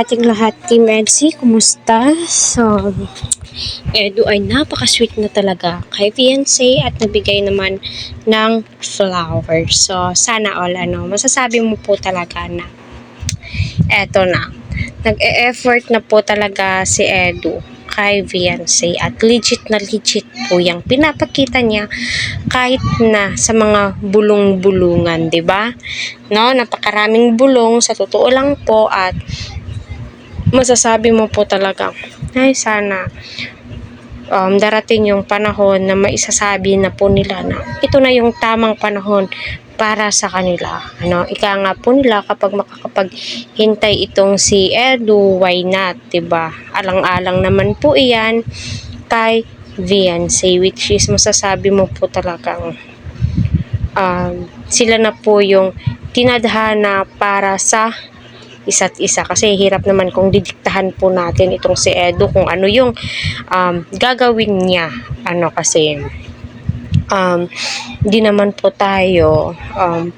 sa ating lahat, Team Edsi. Kumusta? So, Edu ay napaka-sweet na talaga kay fiancé at nabigay naman ng flowers. So, sana all, masasabi mo po talaga na eto na. Nag-e-effort na po talaga si Edu kay fiancé at legit na legit po yung pinapakita niya kahit na sa mga bulong-bulungan, 'di ba? No, napakaraming bulong sa totoo lang po at masasabi mo po talaga ay sana darating yung panahon na maisasabi na po nila na ito na yung tamang panahon para sa kanila. Ika nga po nila kapag makakapaghintay itong si Edu, why not, 'di ba? Alang-alang naman po iyan kay fiancé, which is masasabi mo po talagang sila na po yung tinadhana para sa isa't isa, kasi hirap naman kung didiktahan po natin itong si Edu kung ano yung gagawin niya, kasi di naman po tayo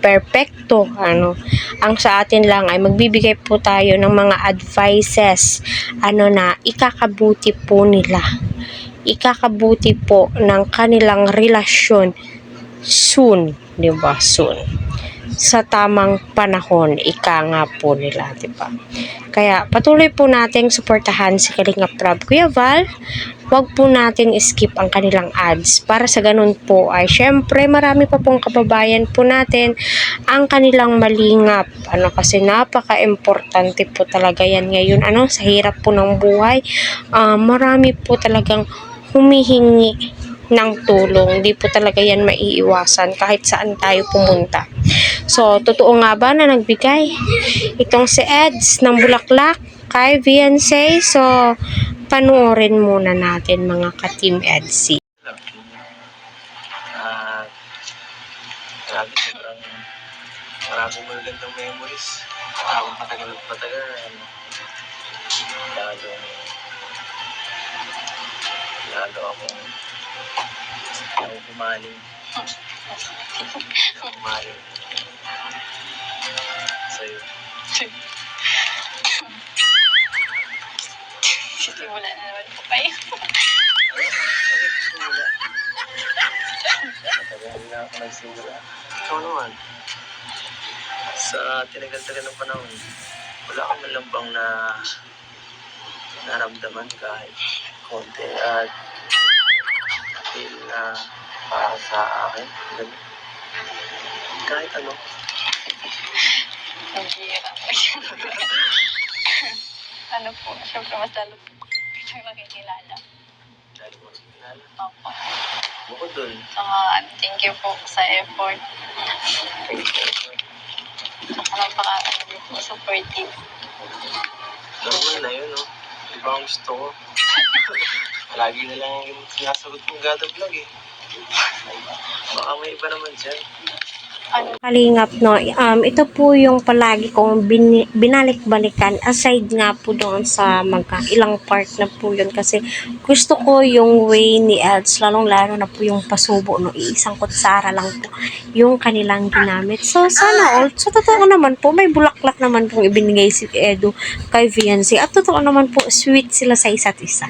perfecto, ang sa atin lang ay magbibigay po tayo ng mga advices na ikakabuti po nila, ikakabuti po ng kanilang relasyon soon, 'di ba? Soon, sa tamang panahon, ika nga po nila, 'di ba? Kaya patuloy po nating suportahan si Kalingap Prab Kuya Val. Huwag po natin skip ang kanilang ads para sa ganun po ay syempre marami pa pong kababayan po natin ang kanilang malingap, kasi napaka-importante po talaga yan ngayon, sa hirap po ng buhay. Marami po talagang humihingi ng tulong, di po talaga yan maiiwasan kahit saan tayo pumunta. So, totoo nga ba na nagbigay itong si Eds ng bulaklak kay fiancé? So, panoorin muna natin mga ka-Team Edsy. Maraming magagandang memories. Habang patagal, lalo akong pumaling. Pumaling sa'yo. Simula na naman po kayo. Matagal na ako nagsimula. Ikaw naman, sa tinagal-tagal ng panahon, wala ka man lang bang naramdaman kahit konti at feel na para sa akin, ganun. Kahit ano. Ang hirap. Po, syempre mas lalo po kitang nakikilala. Dahil mo nakikilala. Opo. Bukod dun. Thank you po sa effort. Saka napaka-supportive. Normal na yun, no? Iba ang gusto ko. Lagi na lang yung sinasagot mong gada vlog, eh. Baka may iba naman dyan. Kalingap, no? Ito po yung palagi kong binalik-balikan, aside nga po doon sa ilang part na po yun, kasi gusto ko yung way ni Eds, lalong-lalo na po yung pasubo, no? Iisang kutsara lang po yung kanilang ginamit. So, sana all, so totoo naman po, may bulaklak naman pong ibinigay si Edu kay fiancé, at totoo naman po, sweet sila sa isa't isa.